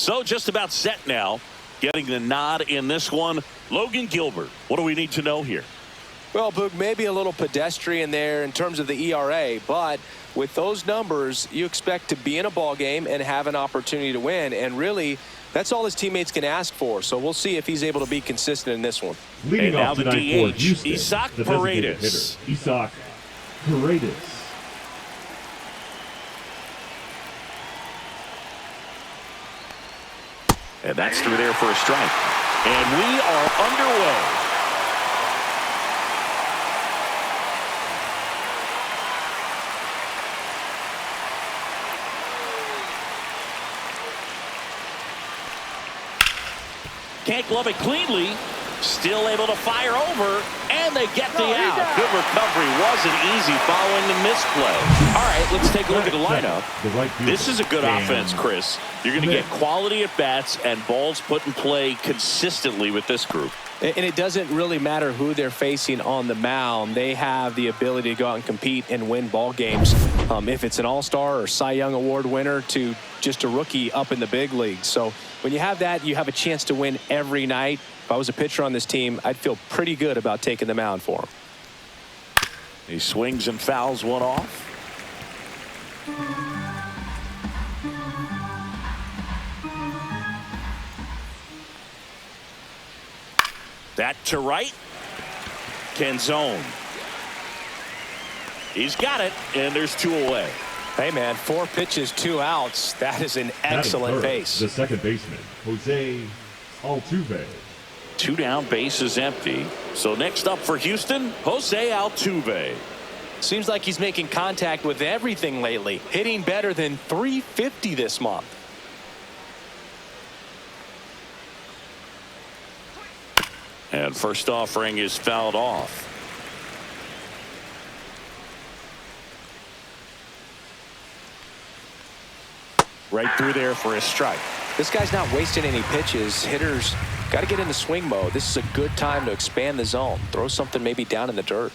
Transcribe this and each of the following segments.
So just about set now. Getting the nod in this one. Logan Gilbert, what do we need to know here? Well, Boog, maybe a little pedestrian there in terms of the ERA, but with those numbers, you expect to be in a ball game and have an opportunity to win. And really, that's all his teammates can ask for. So we'll see if he's able to be consistent in this one. Leading and off now the tonight DH, for Houston, Isaac the designated Paredes. hitter, Isaac Paredes. And that's through there for a strike. And we are underway. Can't glove it cleanly. Still able to fire over. And they get the out. Good recovery. Wasn't easy following the misplay. All right, let's take a look at the lineup. This is a good offense, Chris. You're going to get quality at bats and balls put in play consistently with this group. And it doesn't really matter who they're facing on the mound. They have the ability to go out and compete and win ball games. If it's an all-star or Cy Young Award winner to just a rookie up in the big leagues. So when you have that, you have a chance to win every night. If I was a pitcher on this team, I'd feel pretty good about taking the mound for him. He swings and fouls one off. That to right. Canzone. He's got it, and there's 2 away. Hey, man, 4 pitches, 2 outs. That is an excellent base. The second baseman, Jose Altuve. 2 down, base is empty. So next up for Houston, Jose Altuve. Seems like he's making contact with everything lately. Hitting better than .350 this month. And first offering is fouled off. Right through there for a strike. This guy's not wasting any pitches. Hitters got to get into swing mode. This is a good time to expand the zone. Throw something maybe down in the dirt.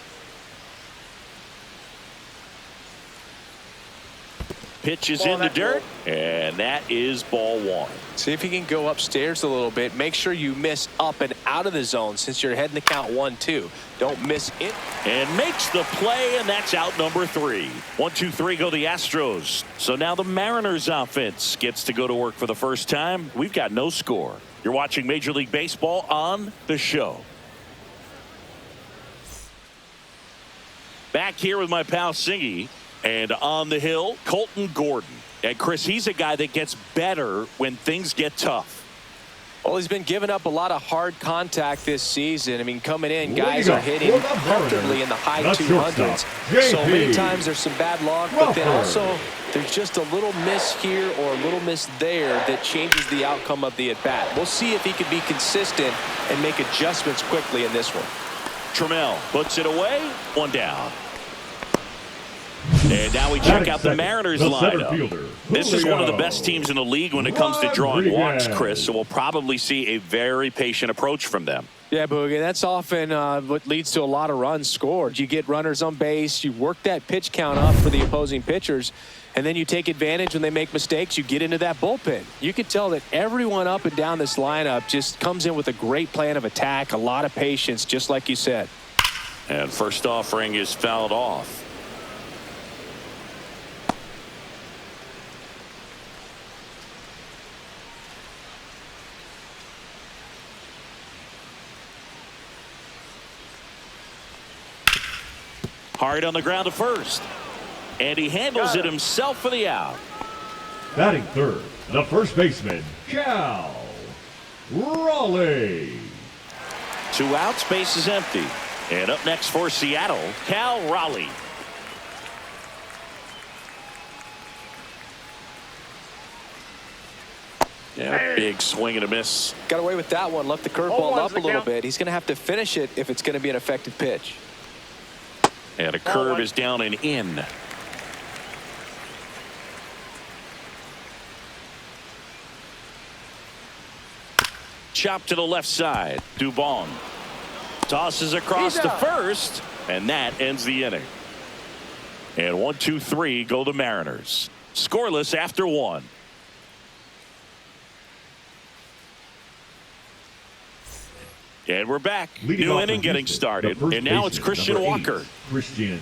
Pitch is in the dirt, and that is ball 1. See if you can go upstairs a little bit. Make sure you miss up and out of the zone since you're heading to count 1-2. Don't miss it. And makes the play, and that's out number 3. 1, 2, 3 go the Astros. So now the Mariners offense gets to go to work for the first time. We've got no score. You're watching Major League Baseball on the show. Back here with my pal Singy. And on the hill, Colton Gordon. And Chris, he's a guy that gets better when things get tough. Well, he's been giving up a lot of hard contact this season. I mean, coming in, guys are hitting comfortably in the high 200s. So many times there's some bad luck, but then also there's just a little miss here or a little miss there that changes the outcome of the at-bat. We'll see if he can be consistent and make adjustments quickly in this one. Trammell puts it away, 1 down. And now we check out the Mariners lineup. This is one of the best teams in the league when it comes to drawing walks, Chris, so we'll probably see a very patient approach from them. Yeah, Boogie, that's often what leads to a lot of runs scored. You get runners on base, you work that pitch count up for the opposing pitchers, and then you take advantage when they make mistakes. You get into that bullpen. You can tell that everyone up and down this lineup just comes in with a great plan of attack, a lot of patience, just like you said. And first offering is fouled off. Hard on the ground to first. And he handles it himself for the out. Batting third, the first baseman, Cal Raleigh. 2 outs, base is empty. And up next for Seattle, Cal Raleigh. Yeah, big swing and a miss. Got away with that one. Left the curveball up a little bit. He's going to have to finish it if it's going to be an effective pitch. And a curve is down and in. Chop to the left side. Dubon tosses across to first, and that ends the inning. And 1, 2, 3 go the Mariners. Scoreless after 1. And we're back. Leading New off inning for getting Houston, started. the first And now it's baseman, Christian number 8, Walker. Christian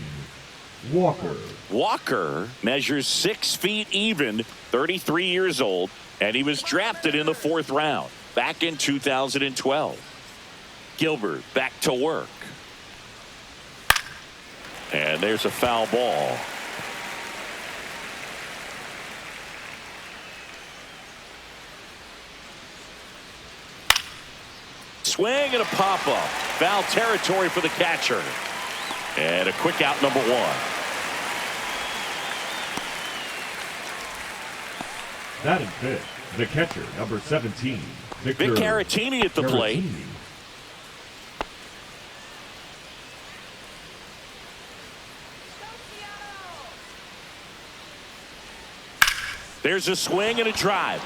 Walker. Walker measures 6 feet even, 33 years old, and he was drafted in the 4th round back in 2012. Gilbert back to work. And there's a foul ball. Swing and a pop-up. Foul territory for the catcher. And a quick out, number 1. Batting fifth, the catcher, number 17, Vic Caratini at the plate. There's a swing and a drive.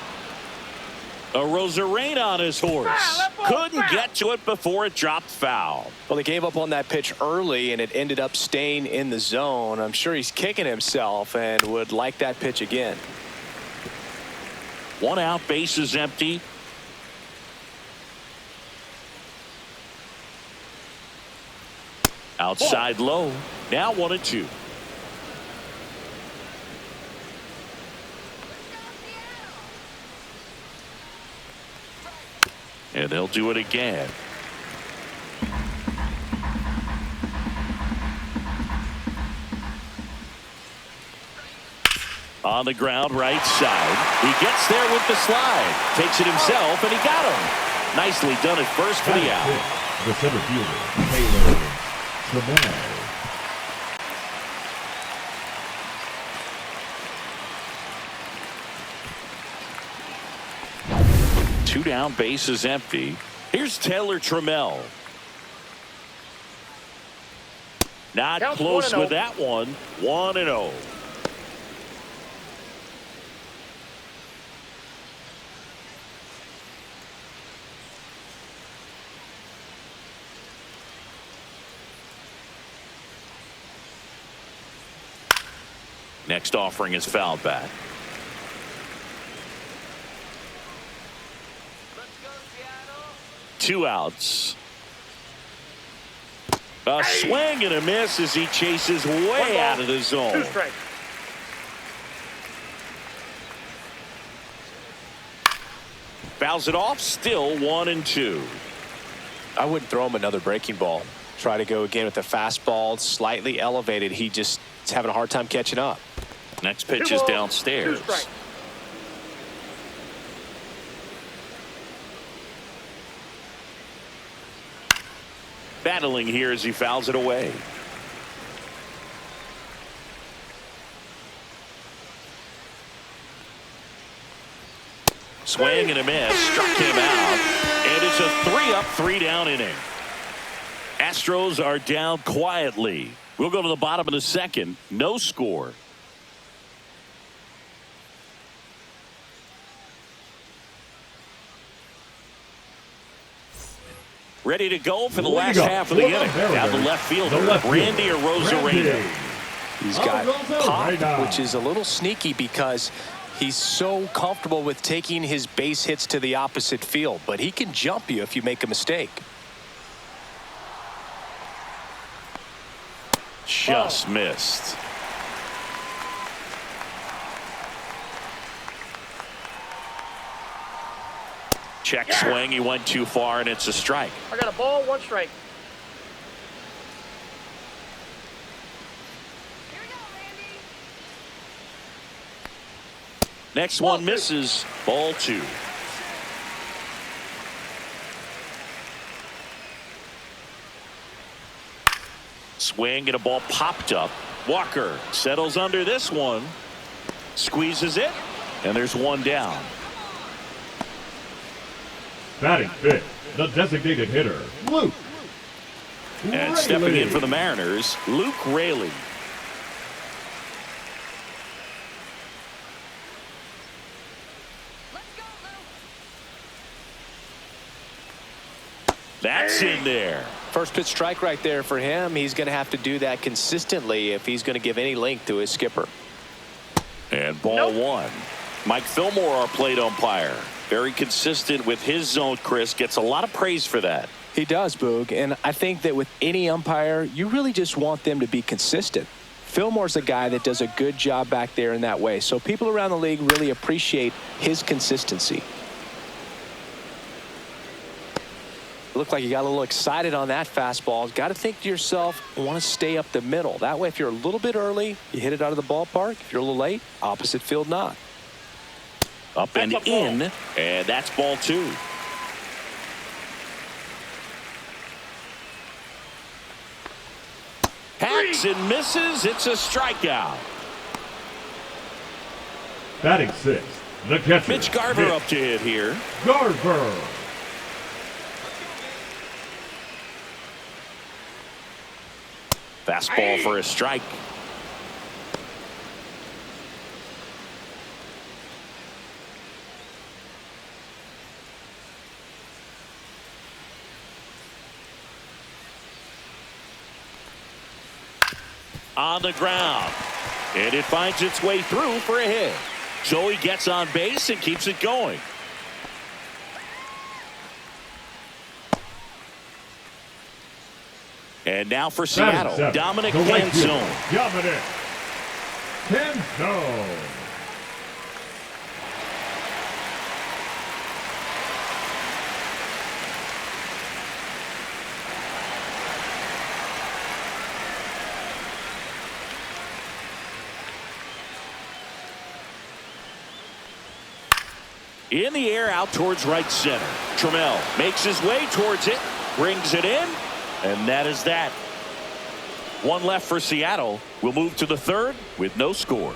A Rosarena on his horse. Couldn't get to it before it dropped foul. Well, they gave up on that pitch early, and it ended up staying in the zone. I'm sure he's kicking himself and would like that pitch again. 1 out, bases empty. Outside low. Now 1-2. And they'll do it again. On the ground, right side. He gets there with the slide. Takes it himself, and he got him. Nicely done at first for the out. The center fielder, Taylor Trammell. 2 down, bases empty. Here's Taylor Trammell. Not close with that one. 1-0. Next offering is fouled back. Two outs. A swing and a miss as he chases way out of the zone. 2 strikes. Fouls it off. Still 1-2. I wouldn't throw him another breaking ball. Try to go again with the fastball, slightly elevated. He just is having a hard time catching up. Next pitch is downstairs. 2 strikes. Battling here as he fouls it away. Swing and a miss. Struck him out. And it's a 3-up, 3-down inning. Astros are down quietly. We'll go to the bottom of the 2nd. No score. Ready to go for the last half of the inning. Down the left fielder, Randy Rosarena. He's got pop, which is a little sneaky because he's so comfortable with taking his base hits to the opposite field, but he can jump you if you make a mistake. Just missed. Check swing. He went too far, and it's a strike. I got a ball, 1 strike. Next one misses. Ball 2. Swing and a ball popped up. Walker settles under this one. Squeezes it. And there's 1 down. Batting fifth, the designated hitter, Luke And stepping in for the Mariners, Luke Raley. That's in there. First pitch strike right there for him. He's going to have to do that consistently if he's going to give any length to his skipper. And ball 1. Mike Fillmore, our plate umpire. Very consistent with his zone, Chris. Gets a lot of praise for that. He does, Boog, and I think that with any umpire, you really just want them to be consistent. Fillmore's a guy that does a good job back there in that way, so people around the league really appreciate his consistency. Looked like you got a little excited on that fastball. Got to think to yourself, I want to stay up the middle. That way, if you're a little bit early, you hit it out of the ballpark. If you're a little late, opposite field knock. Up and in, and that's ball 2. Hacks and misses. It's a strikeout. Batting 6th, the catcher. Mitch Garver up to hit here. Garver. Fastball for a strike. On the ground, and it finds its way through for a hit. So he gets on base and keeps it going. And now for Seattle, Dominic Canzone. Dominic Canzone. In the air, out towards right center. Trammell makes his way towards it, brings it in, and that is that. One left for Seattle. We'll move to the 3rd with no score.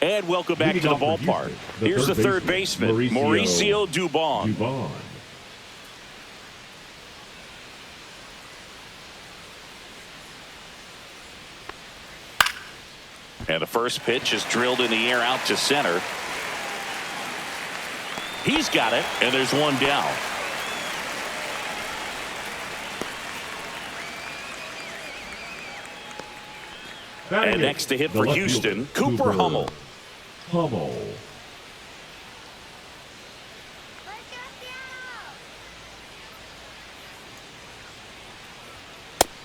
And welcome back to the ballpark. Here's the third baseman, Mauricio Dubon. And the first pitch is drilled in the air out to center. He's got it, and there's one down. And next to hit for Houston, Cooper Hummel.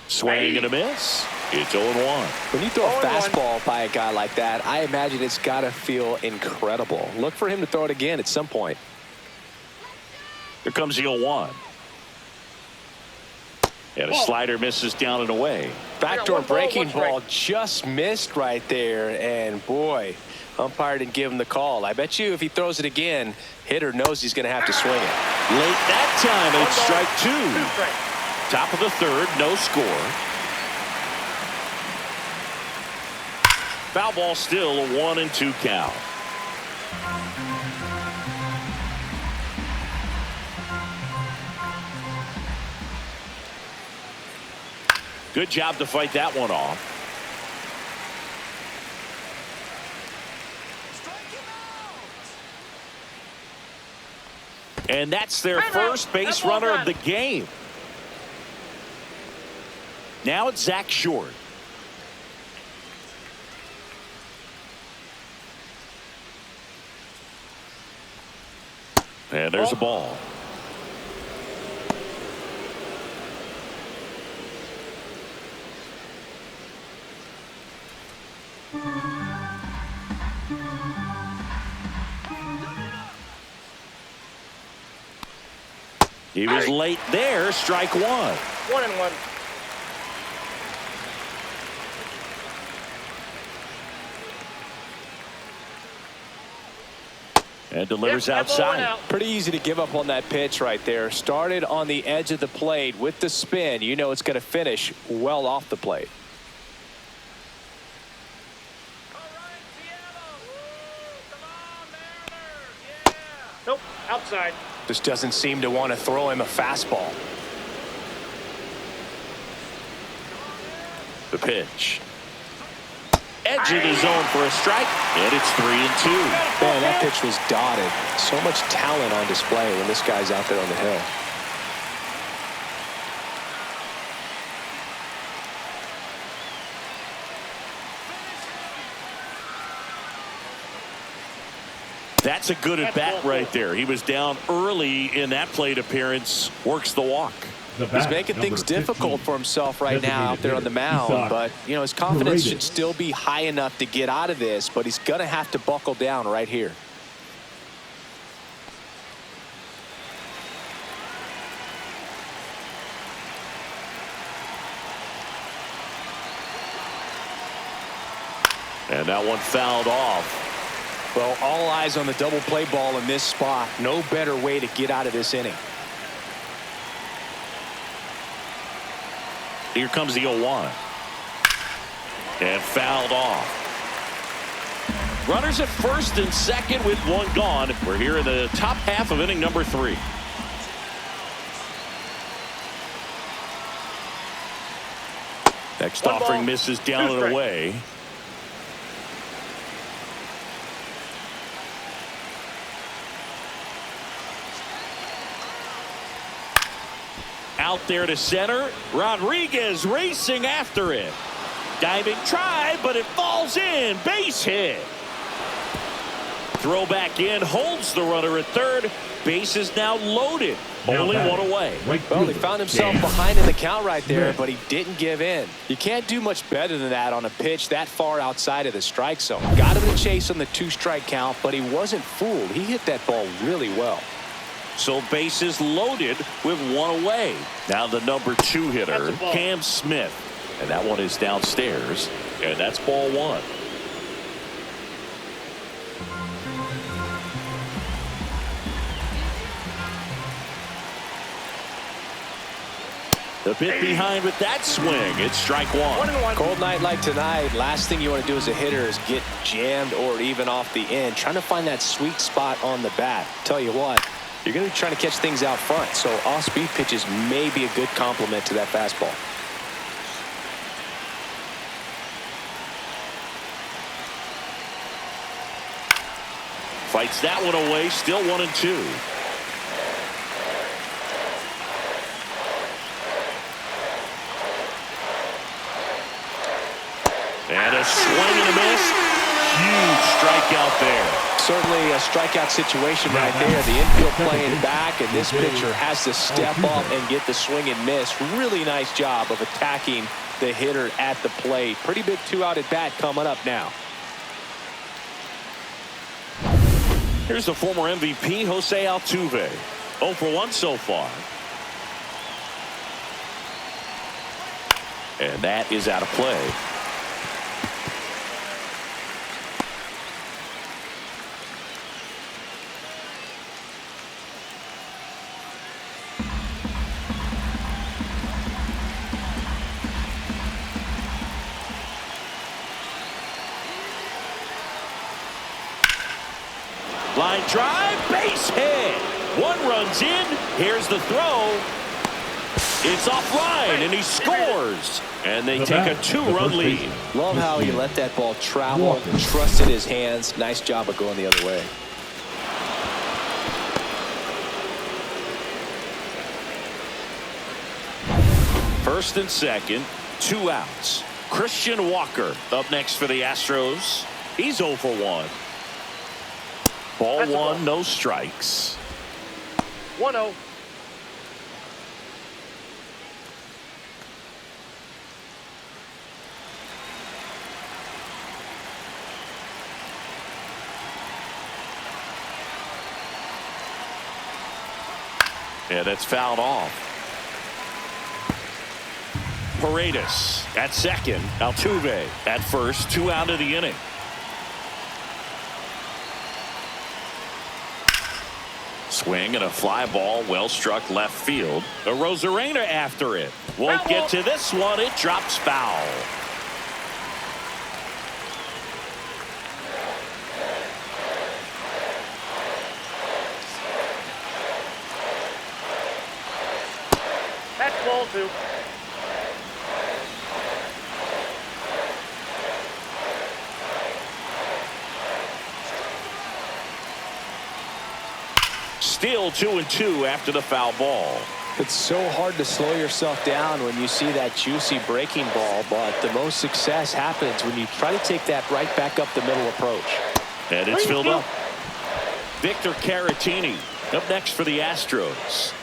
Swing and a miss. It's 0-1. When you throw a fastball by a guy like that, I imagine it's got to feel incredible. Look for him to throw it again at some point. Here comes the 0-1. And a slider misses down and away. Backdoor breaking ball just missed right there. And boy, umpire didn't give him the call. I bet you if he throws it again, hitter knows he's going to have to swing it. Late that time, it's strike 2. Top of the 3rd, no score. Foul ball still, a 1-2 count. Good job to fight that one off. And that's their first base runner of the game. Now it's Zach Short. And there's a ball. He was late there. Strike 1. 1-1. And delivers outside. Pretty easy to give up on that pitch right there. Started on the edge of the plate with the spin. You know it's going to finish well off the plate. Nope, outside. Just doesn't seem to want to throw him a fastball. The pitch. Edge of the zone for a strike, and it's 3-2. Man, that pitch was dotted. So much talent on display when this guy's out there on the hill. That's a good at bat right there. He was down early in that plate appearance. Works the walk. He's making things difficult for himself right now out there on the mound, but you know, his confidence should still be high enough to get out of this, but he's gonna have to buckle down right here. And that one fouled off. Well, all eyes on the double play ball in this spot. No better way to get out of this inning. Here comes the 0-1. And fouled off. Runners at first and second with one gone. We're here in the top half of inning number 3. Next offering misses down and away. Out there to center. Rodriguez racing after it. Diving try, but it falls in. Base hit. Throw back in. Holds the runner at third. Base is now loaded. Only one away. Well, he found himself behind in the count right there, but he didn't give in. You can't do much better than that on a pitch that far outside of the strike zone. Got him to chase on the 2-strike count, but he wasn't fooled. He hit that ball really well. So bases loaded with one away. Now the number 2 hitter, Cam Smith. And that one is downstairs. And that's ball 1. The bit behind with that swing. It's strike 1. Cold night like tonight, last thing you want to do as a hitter is get jammed or even off the end. Trying to find that sweet spot on the bat. Tell you what, you're going to be trying to catch things out front, so off-speed pitches may be a good complement to that fastball. Fights that one away, still 1-2. And a swing and a miss. Huge strikeout there. Certainly a strikeout situation right there. The infield playing back, and this pitcher has to step up and get the swing and miss. Really nice job of attacking the hitter at the plate. Pretty big 2-out at bat coming up now. Here's the former MVP, Jose Altuve. 0 for 1 so far. And that is out of play. Line drive, base hit. 1 runs in. Here's the throw. It's offline, and he scores. And they take a 2-run lead. Love how he let that ball travel, trusted his hands. Nice job of going the other way. First and second, 2 outs. Christian Walker up next for the Astros. He's 0 for 1. Ball 1, no strikes. 1-0. Yeah, that's fouled off. Paredes at second. Altuve at first. 2 out of the inning. Swing and a fly ball, well struck left field. The Rosarena after it. Won't get to this one. It drops foul. That's ball 2. Still 2-2 after the foul ball. It's so hard to slow yourself down when you see that juicy breaking ball, but the most success happens when you try to take that right back up the middle approach. And it's filled up. Victor Caratini up next for the Astros.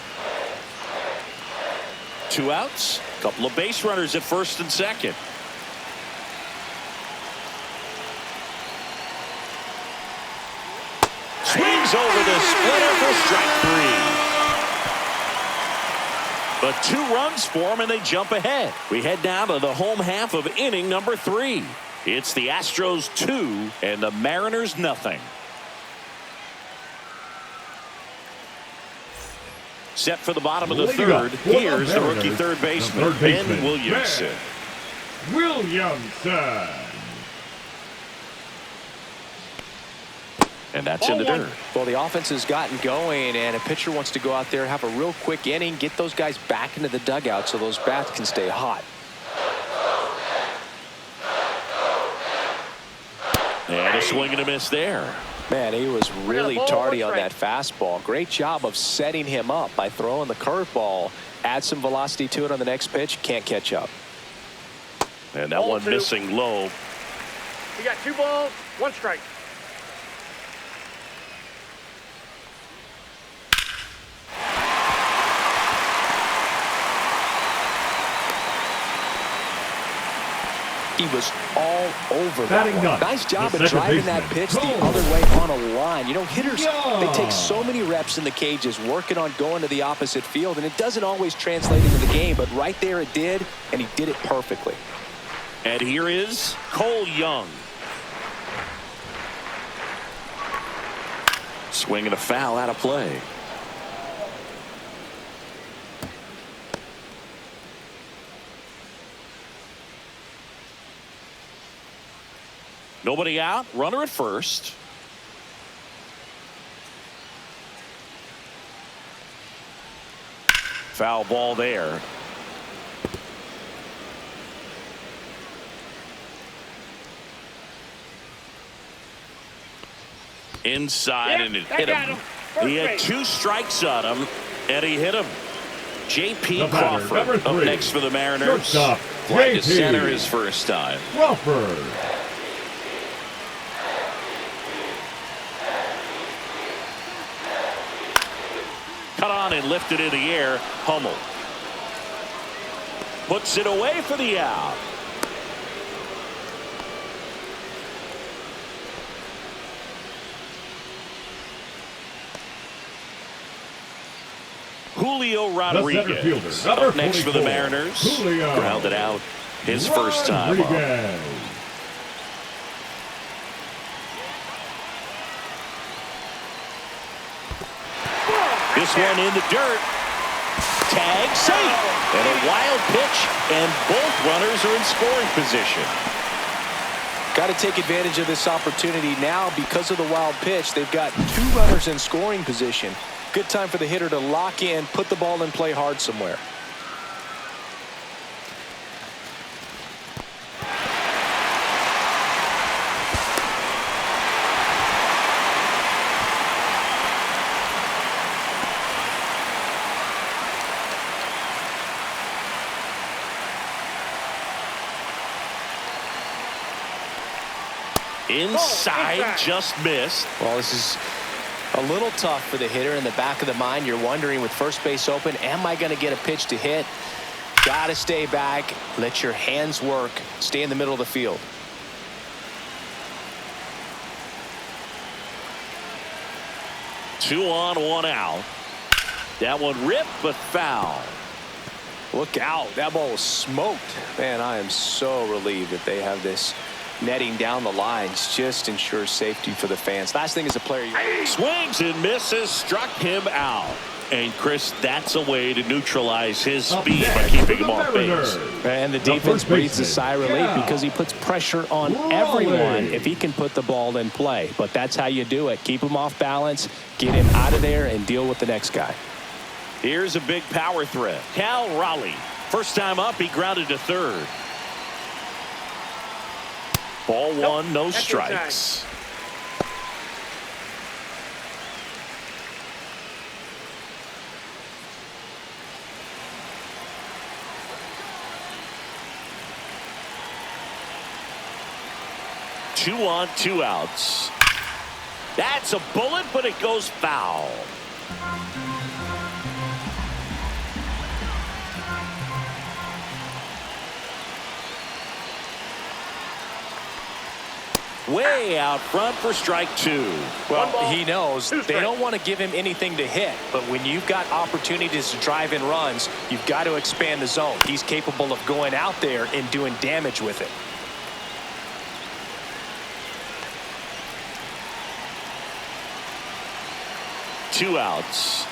2 outs. Couple of base runners at first and second. Swings over the splitter for strike 3. But 2 runs for him, and they jump ahead. We head down to the home half of inning number 3. It's the Astros 2 and the Mariners nothing. Set for the bottom of the third. Here's the rookie third baseman, Ben Williamson. And that's in the dirt. Well, the offense has gotten going, and a pitcher wants to go out there, have a real quick inning, get those guys back into the dugout so those bats can stay hot. And a swing and a miss there. Man, he was really tardy on that fastball. Great job of setting him up by throwing the curveball. Add some velocity to it on the next pitch. Can't catch up. And that one missing low. You got 2 balls, 1 strike. He was all over that one. Nice job of driving that pitch the other way on a line. You know, hitters, they take so many reps in the cages working on going to the opposite field, and it doesn't always translate into the game, but right there it did, and he did it perfectly. And here is Cole Young. Swinging a foul out of play. Nobody out. Runner at first. Foul ball there. Inside, and it hit him. He had 2 strikes on him, and he hit him. J.P. Crawford up next for the Mariners. Fly to center his first time. Crawford. Cut on and lifted in the air. Hummel puts it away for the out. Julio Rodriguez up next for the Mariners. Grounded out his first time up. This one in the dirt. Tag safe. And a wild pitch, and both runners are in scoring position. Got to take advantage of this opportunity now because of the wild pitch. They've got 2 runners in scoring position. Good time for the hitter to lock in, put the ball in play hard somewhere. Inside, just missed. Well, this is a little tough for the hitter. In the back of the mind, you're wondering with first base open, am I going to get a pitch to hit? Got to stay back. Let your hands work. Stay in the middle of the field. Two on, 1 out. That one ripped, but foul. Look out. That ball was smoked. Man, I am so relieved that they have this netting down the lines. Just ensures safety for the fans. Last thing is a player. Swings and misses, struck him out. And Chris, that's a way to neutralize his speed by keeping him off base. And the defense breathes a sigh of relief because he puts pressure on everyone if he can put the ball in play. But that's how you do it. Keep him off balance, get him out of there, and deal with the next guy. Here's a big power threat. Cal Raleigh. First time up, he grounded to third. Ball 1, no strikes. Two on, 2 outs. That's a bullet, but it goes foul. Way out front for strike 2. Well, he knows they don't want to give him anything to hit, but when you've got opportunities to drive in runs, you've got to expand the zone. He's capable of going out there and doing damage with it. Two outs.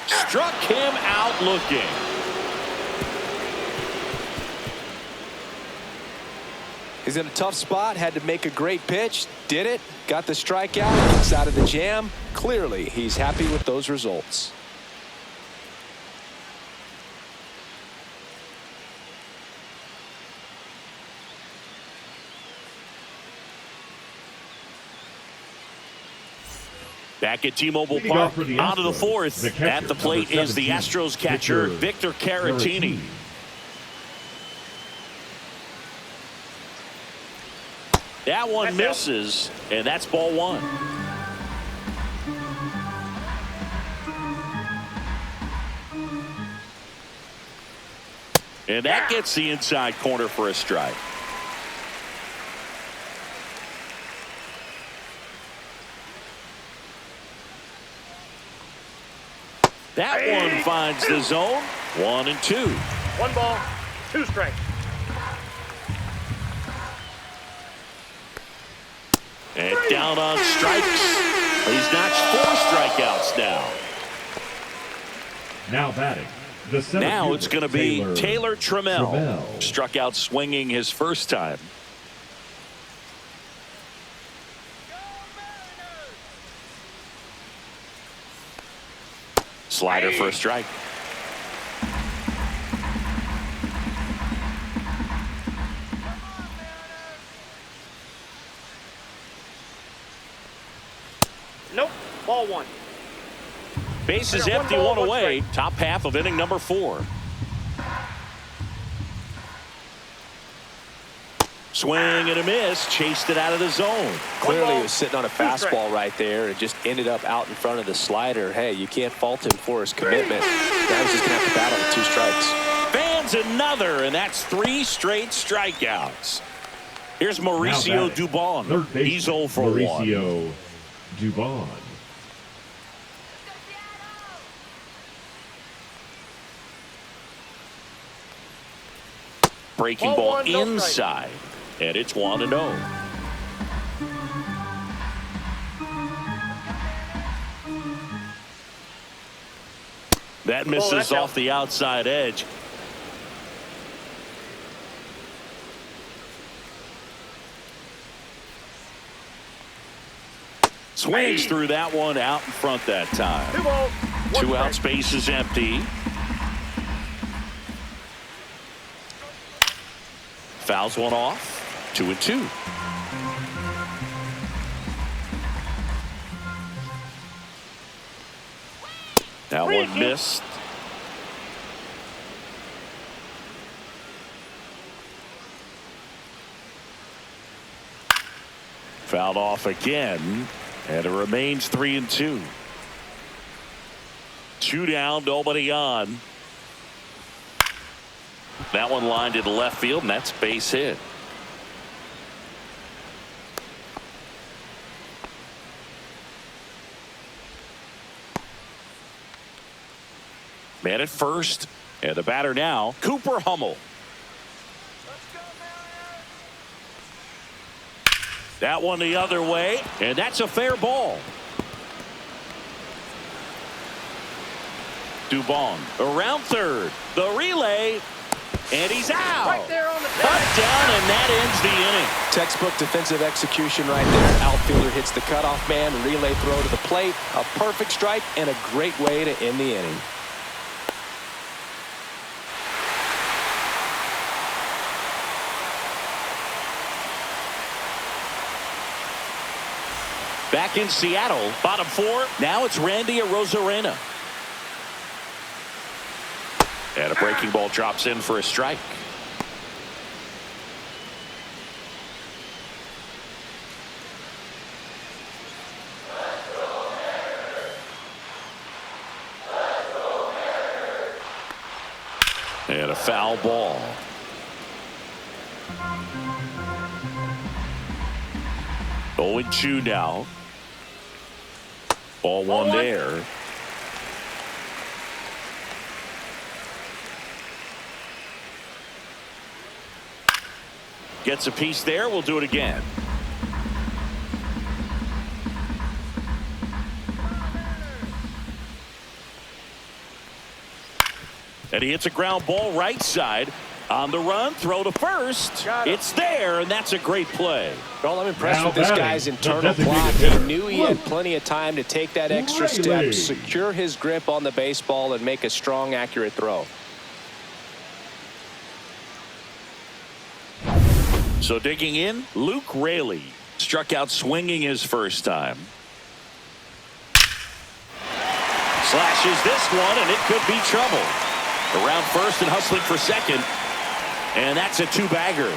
Struck him out looking. He's in a tough spot, had to make a great pitch, did it, got the strikeout, gets out of the jam. Clearly, he's happy with those results. Back at T-Mobile Park, out of the fourth. At the plate is the Astros catcher, Victor Caratini. That one misses, and that's ball 1. And that gets the inside corner for a strike. That one finds the zone. 1 and 2. 1 ball, 2 strikes. And down on strikes. He's notched 4 strikeouts now. Now batting. Now it's going to be Taylor Trammell. Struck out swinging his first time. Slider for a strike. Nope. Ball 1. Base is empty, 1 away. Top half of inning number 4. Swing and a miss. Chased it out of the zone. Clearly he was sitting on a fastball right there and just ended up out in front of the slider. Hey, you can't fault him for his commitment. Now he's just going to have to battle with 2 strikes. Fans another, and that's 3 straight strikeouts. Here's Mauricio Dubon. He's 0 for 1. Mauricio Dubon. Breaking ball inside, and it's 1-0. That misses off the outside edge. Swings through that one out in front that time. 2 balls, 1 2 outs, base is empty. Fouls one off. 2 and 2. That one missed. Fouled off again, and it remains 3 and 2. 2 down, nobody on. That one lined to the left field, and that's base hit. Man at first, and the batter now, Cooper Hummel. That one the other way, and that's a fair ball. Dubon around third. The relay, and he's out. Right there on the cut down, and that ends the inning. Textbook defensive execution right there. Outfielder hits the cutoff man, relay throw to the plate. A perfect strike and a great way to end the inning. Back in Seattle, bottom 4. Now it's Randy Arozarena. And a breaking ball drops in for a strike. And a foul ball. Oh, 0-2 now. Ball one there. Gets a piece there. We'll do it again. And he hits a ground ball right side. On the run, throw to first. It's there, and that's a great play. Well, I'm impressed with this guy's internal block. He knew he had plenty of time to take that extra step, secure his grip on the baseball, and make a strong, accurate throw. So digging in, Luke Raley struck out swinging his first time. Slashes this one, and it could be trouble. Around first and hustling for second. And that's a two-bagger.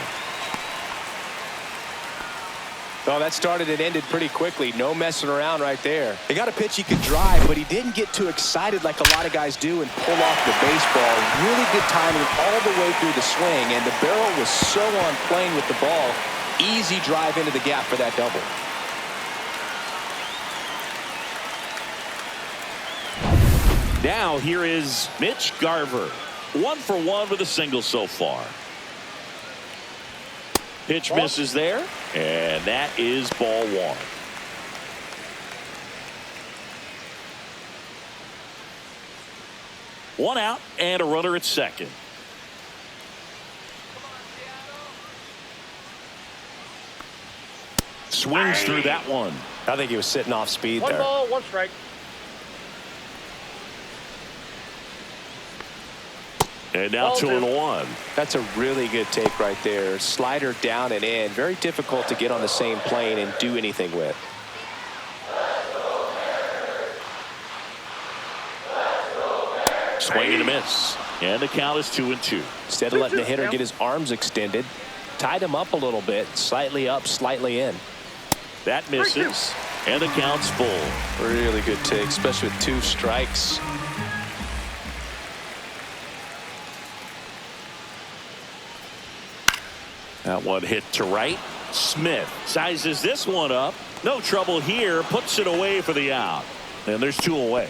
Oh, that started and ended pretty quickly. No messing around right there. He got a pitch he could drive, but he didn't get too excited like a lot of guys do and pull off the baseball. Really good timing all the way through the swing, and the barrel was so on plane with the ball. Easy drive into the gap for that double. Now here is Mitch Garver. 1 for 1 with a single so far. Pitch misses there, and that is ball one. One out and a runner at second. Swings through that one. I think he was sitting off speed there. 1 ball, 1 strike. And now 2-1. That's a really good take right there. Slider down and in. Very difficult to get on the same plane and do anything with. Swing and a miss. And the count is 2-2. Instead of letting the hitter get his arms extended, tied him up a little bit. Slightly up, slightly in. That misses. And the count's full. Really good take, especially with 2 strikes. That one hit to right. Smith sizes this one up. No trouble here. Puts it away for the out. And there's 2 away.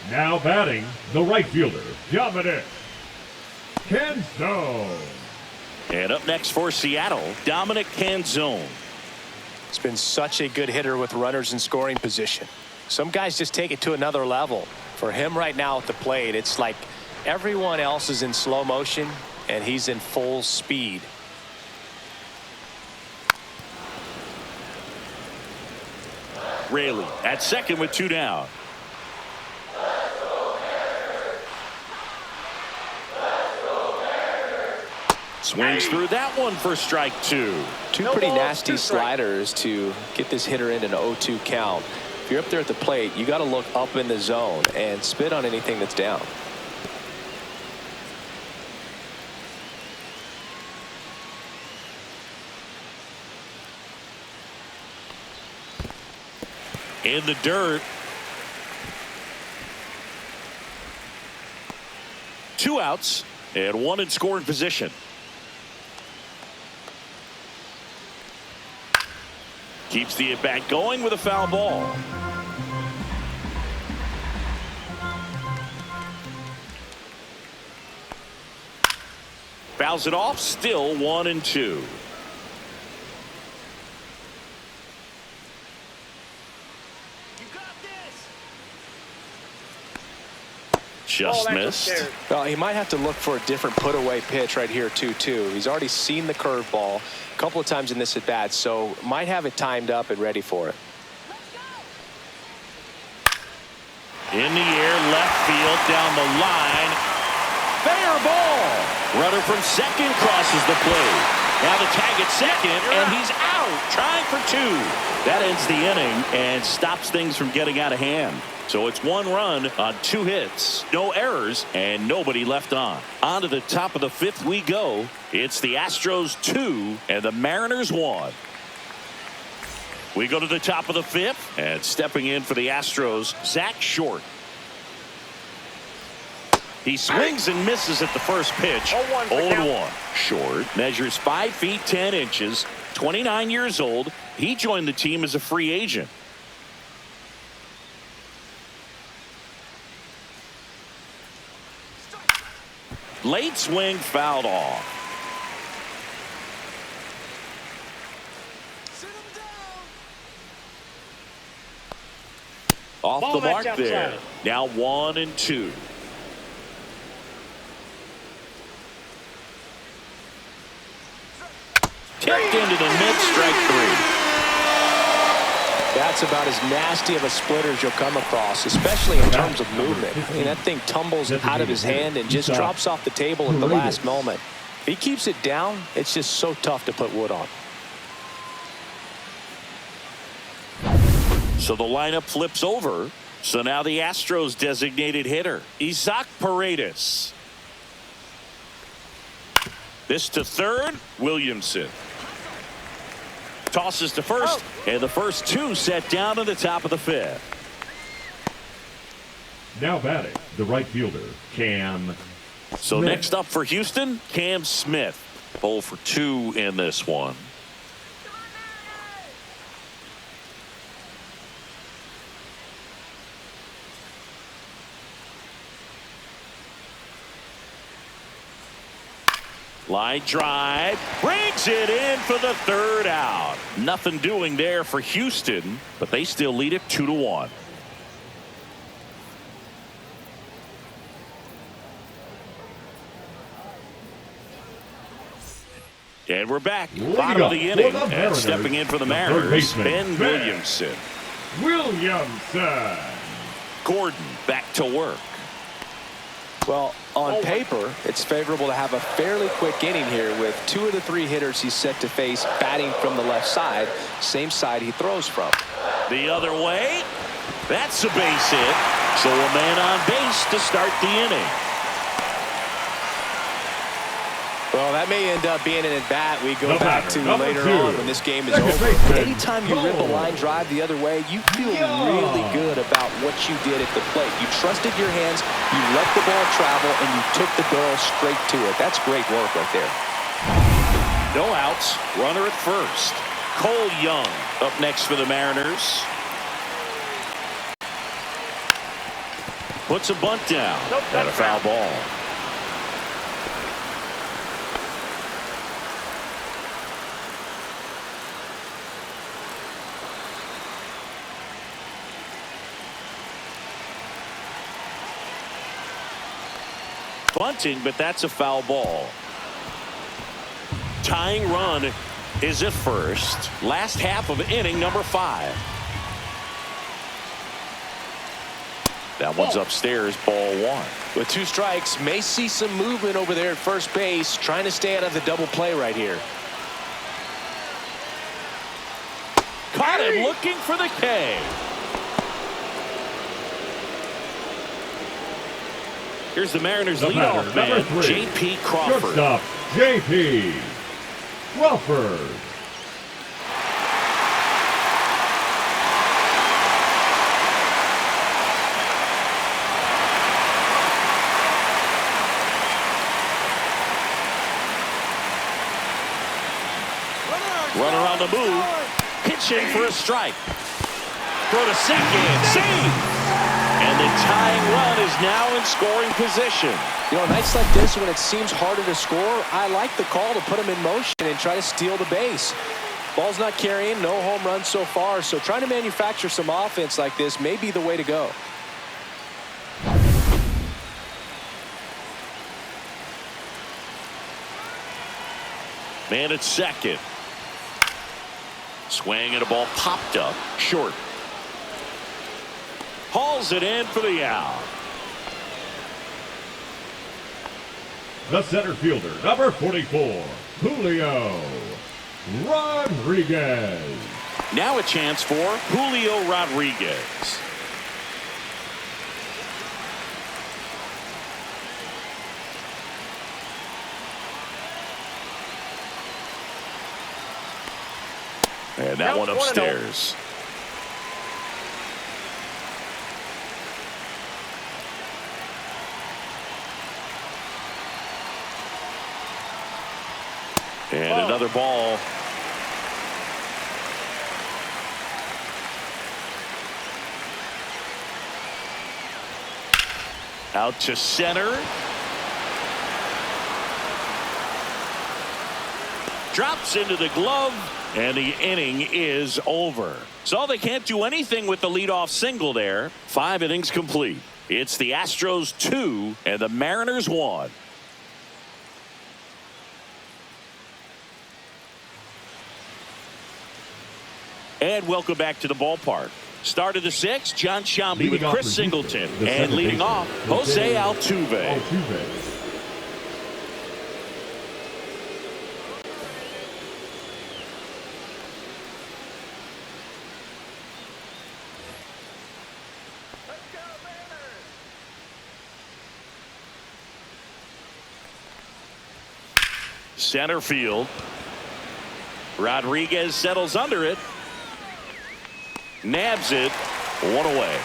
Now batting, the right fielder, Dominic Canzone. And up next for Seattle, Dominic Canzone. He's been such a good hitter with runners in scoring position. Some guys just take it to another level. For him right now at the plate, it's like everyone else is in slow motion and he's in full speed. Raley at second with 2 down. Swings through that one for strike 2. 2 pretty nasty sliders to get this hitter in an 0-2 count. If you're up there at the plate, you got to look up in the zone and spit on anything that's down. In the dirt. 2 outs and 1 in scoring position. Keeps the at-bat going with a foul ball. Fouls it off, still 1-2. Just missed. Well, he might have to look for a different put-away pitch right here, 2-2. He's already seen the curveball a couple of times in this at-bat, so might have it timed up and ready for it. In the air, left field, down the line. Fair ball. Runner from second crosses the plate. Now the tag at second, and he's out, trying for 2. That ends the inning and stops things from getting out of hand. So it's 1 run on 2 hits, no errors, and nobody left on. On to the top of the 5th we go. It's the Astros 2 and the Mariners 1. We go to the top of the 5th, and stepping in for the Astros, Zach Short. He swings and misses at the first pitch. 0-1. Short. Measures 5 feet 10 inches. 29 years old. He joined the team as a free agent. Late swing fouled off. Off the mark there. Now 1-2. Tipped into the mid, strike 3. That's about as nasty of a splitter as you'll come across, especially in terms of movement. I mean, that thing tumbles out of his hand and just drops off the table at the last moment. If he keeps it down, it's just so tough to put wood on. So the lineup flips over. So now the Astros designated hitter, Isaac Paredes. This to third, Williamson. Tosses to first, and the first 2 set down to the top of the 5th. Now batting, the right fielder, Cam So Smith. next up for Houston, Cam Smith. 0 for 2 in this one. Line drive, brings it in for the 3rd out. Nothing doing there for Houston, but they still lead it 2-1. And we're back. Bottom of the inning. And stepping in for the Mariners, Ben Williamson. Gordon back to work. Well, on paper, it's favorable to have a fairly quick inning here with 2 of the 3 hitters he's set to face batting from the left side, same side he throws from. The other way. That's a base hit. So a man on base to start the inning. Well, that may end up being an at-bat we go back to later on when this game is over. Anytime you rip a line drive the other way, you feel really good about what you did at the plate. You trusted your hands, you let the ball travel, and you took the barrel straight to it. That's great work right there. No outs, runner at first. Cole Young up next for the Mariners. Puts a bunt down. And a foul ball. Bunting, but that's a foul ball. Tying run is at first. Last half of inning number 5. That one's upstairs, ball 1. With 2 strikes, may see some movement over there at first base, trying to stay out of the double play right here. Caught him looking for the K. Here's the Mariners leadoff man, J.P. Crawford. Shortstop, J.P. Crawford. Runner on the move. Pitching for a strike. Throw to second. Save. And the tying run is now in scoring position. You know, nights like this when it seems harder to score, I like the call to put him in motion and try to steal the base. Ball's not carrying, no home runs so far, so trying to manufacture some offense like this may be the way to go. Man at second. Swing and a ball popped up short. Hauls it in for the out. The center fielder, number 44, Julio Rodriguez. Now a chance for Julio Rodriguez. And that one upstairs. And another ball. Out to center. Drops into the glove, and the inning is over. So they can't do anything with the leadoff single there. 5 innings complete. It's the Astros 2 and the Mariners 1. And welcome back to the ballpark. Start of the 6th, John Shambi with Chris Singleton. And leading off, Jose Altuve. Center field. Rodriguez settles under it. Nabs it. 1 away.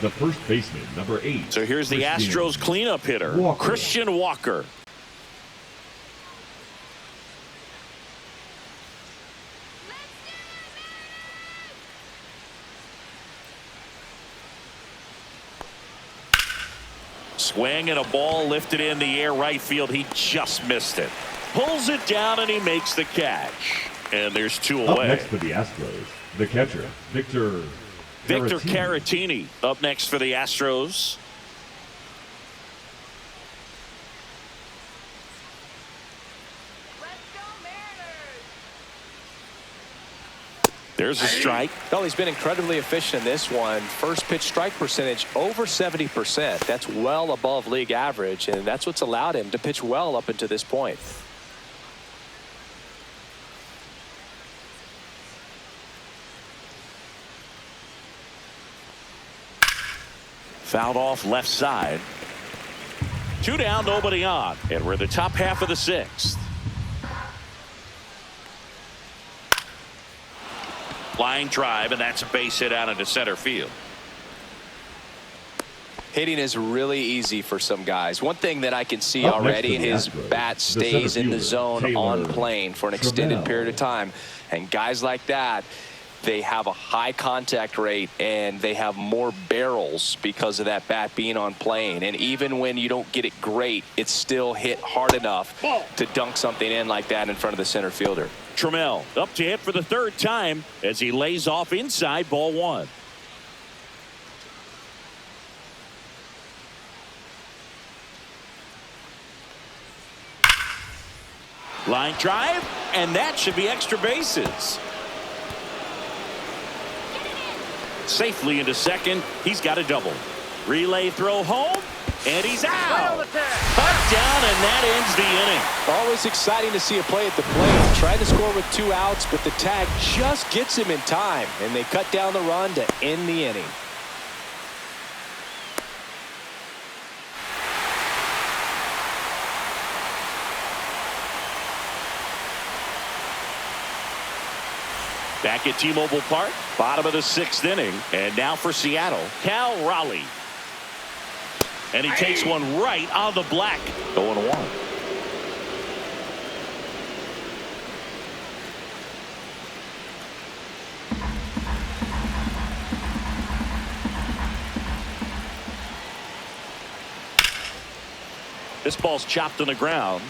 The first baseman, number 8. So here's the Astros cleanup hitter, Christian Walker. Swing and a ball lifted in the air right field. He just missed it. Pulls it down and he makes the catch. And there's 2 away. Up next for the Astros, the catcher, Victor Caratini. Up next for the Astros. There's a strike. Well, he's been incredibly efficient in this one. First pitch strike percentage over 70%. That's well above league average, and that's what's allowed him to pitch well up until this point. Fouled off left side. 2 down, nobody on. And we're in the top half of the 6th. Line drive, and that's a base hit out into center field. Hitting is really easy for some guys. One thing that I can see already, his bat stays in the zone on plane for an extended period of time. And guys like that, they have a high contact rate and they have more barrels because of that bat being on plane. And even when you don't get it great, it's still hit hard enough to dunk something in like that in front of the center fielder. Trammell up to hit for the 3rd time as he lays off inside, ball 1. Line drive, and that should be extra bases. Safely into second. He's got a double. Relay throw home, and he's out. Cut down, and that ends the inning. Always exciting to see a play at the plate. Tried to score with 2 outs, but the tag just gets him in time, and they cut down the run to end the inning. Back at T-Mobile Park, bottom of the 6th inning. And now for Seattle, Cal Raleigh. And he takes one right on the black. 0-1. This ball's chopped on the ground.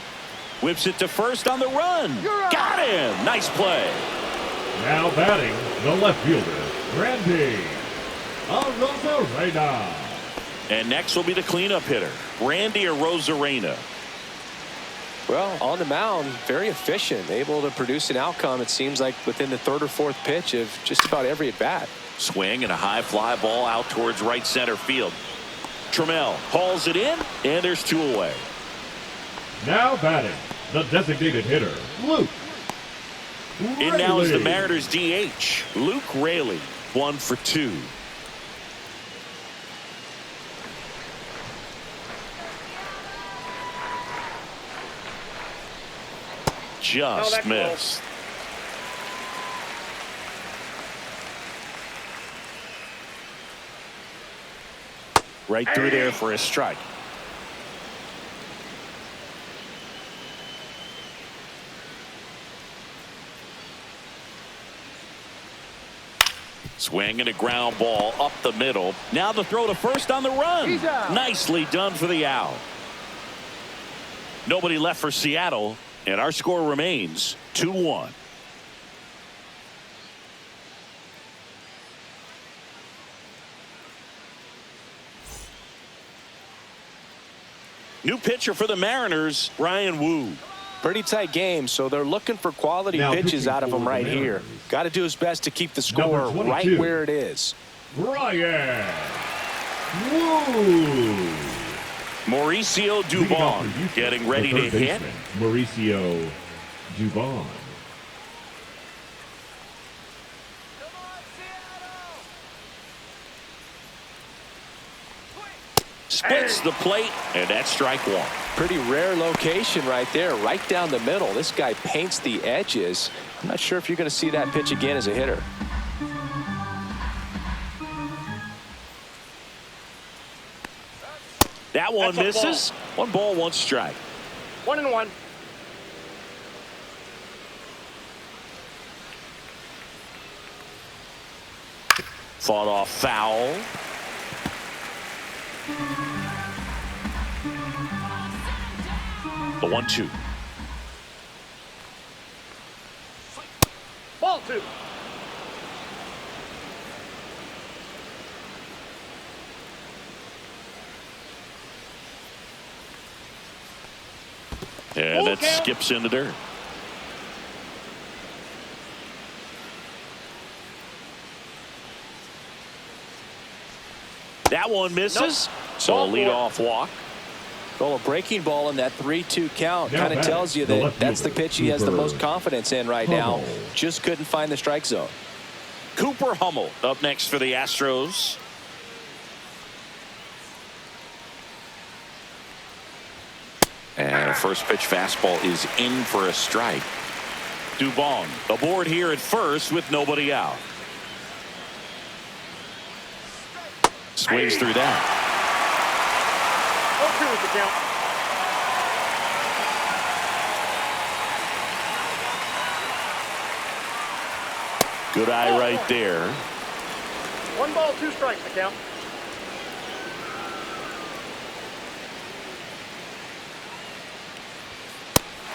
Whips it to first on the run. Got him. Nice play. Now batting, the left fielder, Randy Arozarena. And next will be the cleanup hitter, Randy Arozarena. Well, on the mound, very efficient, able to produce an outcome, it seems like, within the 3rd or 4th pitch of just about every at-bat. Swing and a high fly ball out towards right center field. Trammell hauls it in, and there's 2 away. Now batting, the designated hitter, Luke Raley. And now is the Mariners DH, Luke Raley, 1 for 2. Just missed. Right through there for a strike. Swing and a ground ball up the middle. Now the throw to first on the run. Nicely done for the out. Nobody left for Seattle, and our score remains 2-1. New pitcher for the Mariners, Ryan Wu. Pretty tight game, so they're looking for quality pitches out of him right here. Got to do his best to keep the score right where it is. Ryan Wu. Mauricio Dubon getting ready to hit. Mauricio Dubon. Spits the plate, and that's strike one. Pretty rare location right there, right down the middle. This guy paints the edges. I'm not sure if you're going to see that pitch again as a hitter. That one misses. 1 ball, 1 strike. 1-1. Fought off foul. The 1-2. Ball 2. And it skips in the dirt. That one misses. So a leadoff walk. Well, a breaking ball in that 3-2 count kind of tells you that that's the pitch he has the most confidence in right now. Just couldn't find the strike zone. Cooper Hummel up next for the Astros. And a first pitch fastball is in for a strike. Dubon aboard here at first with nobody out. Swings through that. 0-2 is the count. Good eye right there. 1 ball, 2 strikes the count.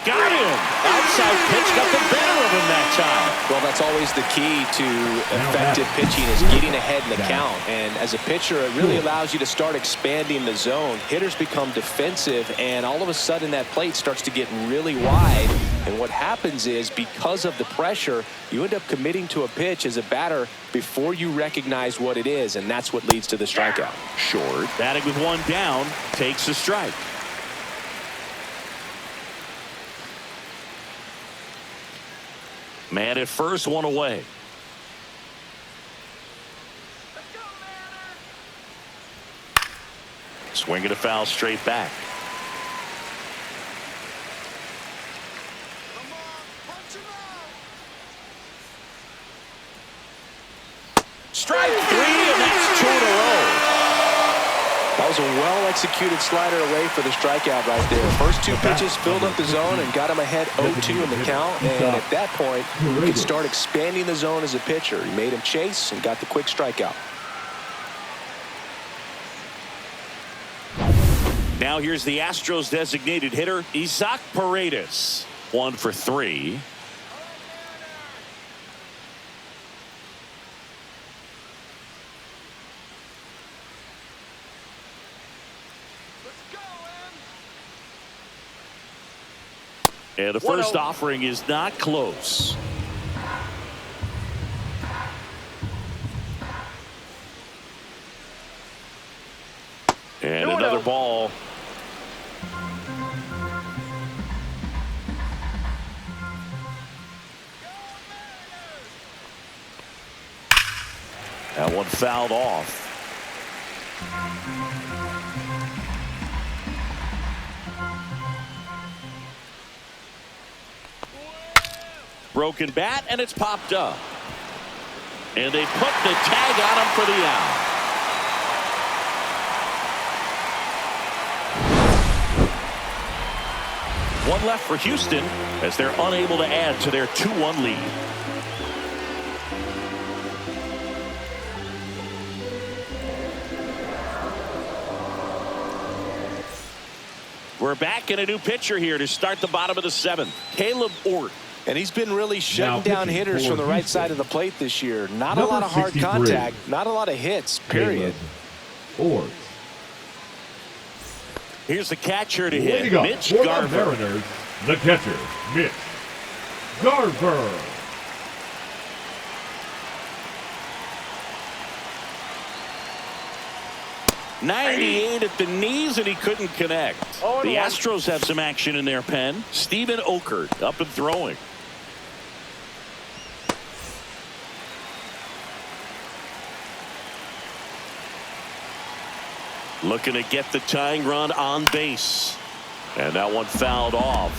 Got him. Outside pitch got the better of him that time. Well, that's always the key to effective pitching is getting ahead in the count. And as a pitcher, it really allows you to start expanding the zone. Hitters become defensive, and all of a sudden that plate starts to get really wide. And what happens is, because of the pressure, you end up committing to a pitch as a batter before you recognize what it is, and that's what leads to the strikeout. Short, batting with 1 down, takes a strike. Man at first, 1 away. Swinging a foul straight back. Strike 3, and that's 2 in a row. That was a well-executed slider away for the strikeout right there. First 2 pitches filled up the zone and got him ahead 0-2 in the count. And at that point, you could start expanding the zone as a pitcher. He made him chase and got the quick strikeout. Now here's the Astros designated hitter, Isaac Paredes. 1 for 3. And the first offering is not close. And another ball. That one fouled off. Broken bat, and it's popped up. And they put the tag on him for the out. One left for Houston as they're unable to add to their 2-1 lead. We're back in a new pitcher here to start the bottom of the 7th. Caleb Ort. And he's been really shutting down hitters from the right side of the plate this year. Not a lot of hard contact, not a lot of hits, period. Ort. Here's the catcher to hit, Mitch For Garver. the Mariners, the catcher, Mitch Garver. .98 at the knees, and he couldn't connect. The Astros have some action in their pen. Steven Okert up and throwing. Looking to get the tying run on base. And that one fouled off.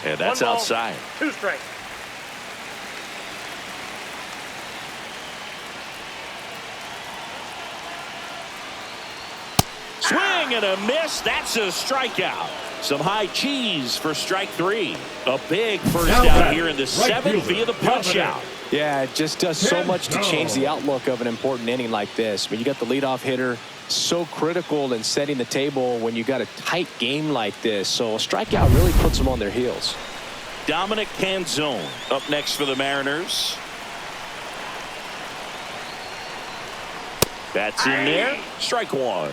And that's outside. 2 strikes. Swing and a miss. That's a strikeout. Some high cheese for strike 3. A big first out here in the 7th via the punch out. Yeah, it just does so much to change the outlook of an important inning like this. I mean, you got the leadoff hitter, so critical in setting the table when you got a tight game like this. So a strikeout really puts them on their heels. Dominic Canzone up next for the Mariners. That's in there. Strike 1.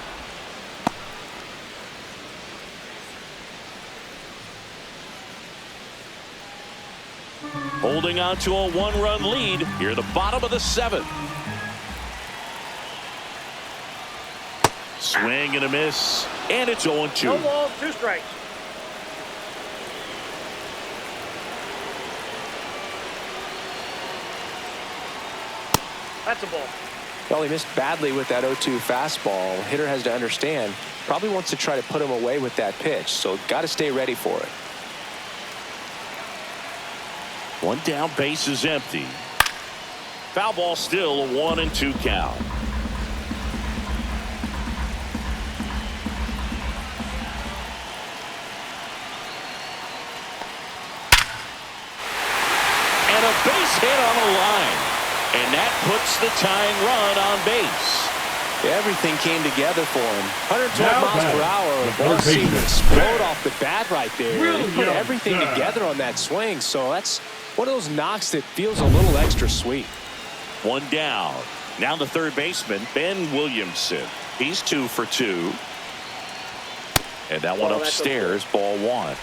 Holding on to a 1-run lead here at the bottom of the 7th. Swing and a miss, and it's 0-2. No balls, 2 strikes. That's a ball. Well, he missed badly with that 0-2 fastball. Hitter has to understand, probably wants to try to put him away with that pitch, so got to stay ready for it. One down, base is empty. Foul ball, still a 1-2 count. And a base hit on the line. And that puts the tying run on base. Everything came together for him. 112 miles per hour. The ball seemed to explode off the bat right there. He put everything together on that swing. So that's one of those knocks that feels a little extra sweet. One down. Now the third baseman, Ben Williamson. He's 2 for 2. And that one upstairs, ball 1.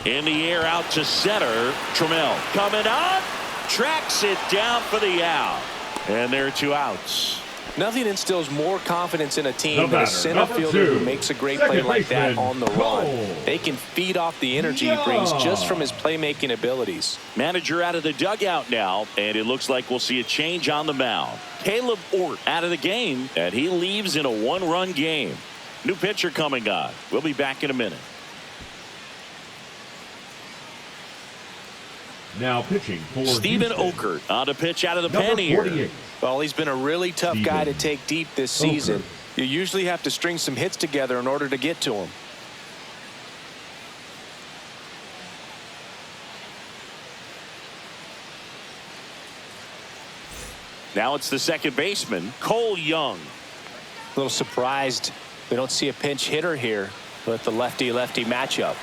In the air out to center. Trammell coming up. Tracks it down for the out. And there are 2 outs. Nothing instills more confidence in a team than a center fielder who makes a great play like that on the run. They can feed off the energy he brings just from his playmaking abilities. Manager out of the dugout now, and it looks like we'll see a change on the mound. Caleb Ort out of the game, and he leaves in a 1-run game. New pitcher coming on. We'll be back in a minute. Now pitching for Steven Houston. Okert on a pitch out of the pen here. 48. Well, he's been a really tough guy to take deep this season. You usually have to string some hits together in order to get to him. Now it's the second baseman, Cole Young. A little surprised we don't see a pinch hitter here with the lefty-lefty matchup.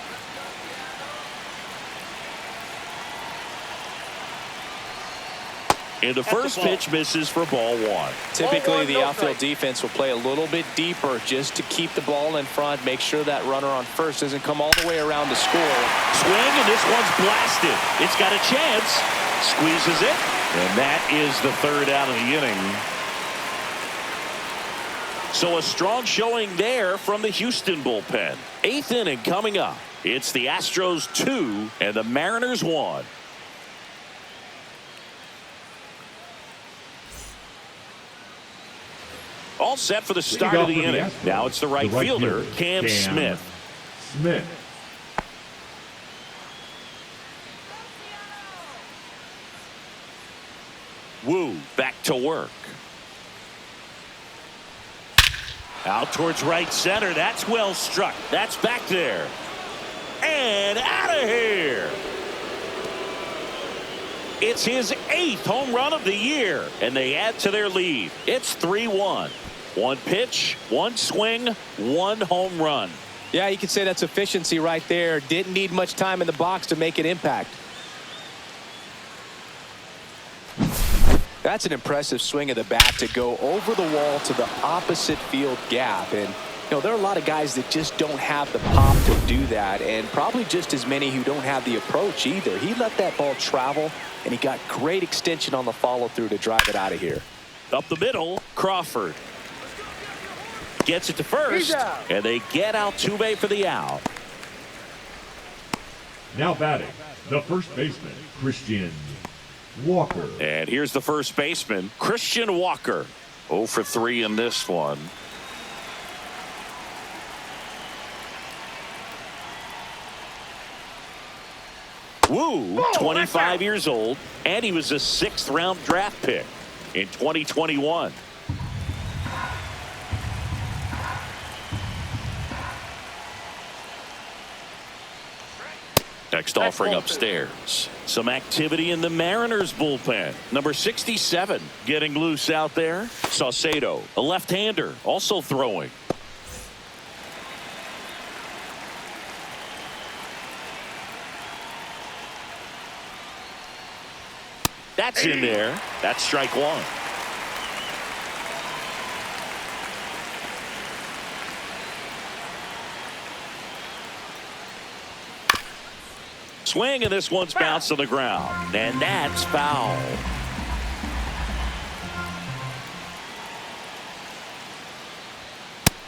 And the first pitch misses for ball 1. Typically, the outfield defense will play a little bit deeper just to keep the ball in front, make sure that runner on first doesn't come all the way around to score. Swing, and this one's blasted. It's got a chance. Squeezes it. And that is the 3rd out of the inning. So a strong showing there from the Houston bullpen. 8th inning coming up. It's the Astros 2 and the Mariners 1. All set for the start of the inning. Now it's the right fielder, Cam Smith. Woo back to work. Out towards right center. That's well struck. That's back there. And out of here. It's his 8th home run of the year, and they add to their lead. It's 3-1. One pitch, one swing, one home run. Yeah, you could say that's efficiency right there. Didn't need much time in the box to make an impact. That's an impressive swing of the bat to go over the wall to the opposite field gap. And, you know, there are a lot of guys that just don't have the pop to do that, and probably just as many who don't have the approach either. He let that ball travel, and he got great extension on the follow-through to drive it out of here. Up the middle, Crawford. Gets it to first, and they get Altuve for the out. Now batting, the first baseman, Christian Walker. And here's the first baseman, Christian Walker. 0 for 3 in this one. Woo, 25 years old, and he was a 6th-round draft pick in 2021. Next offering upstairs. Some activity in the Mariners bullpen. Number 67 getting loose out there. Saucedo, a left-hander, also throwing. That's in there. That's strike one. Swing, and this one's bounced to the ground, and that's foul.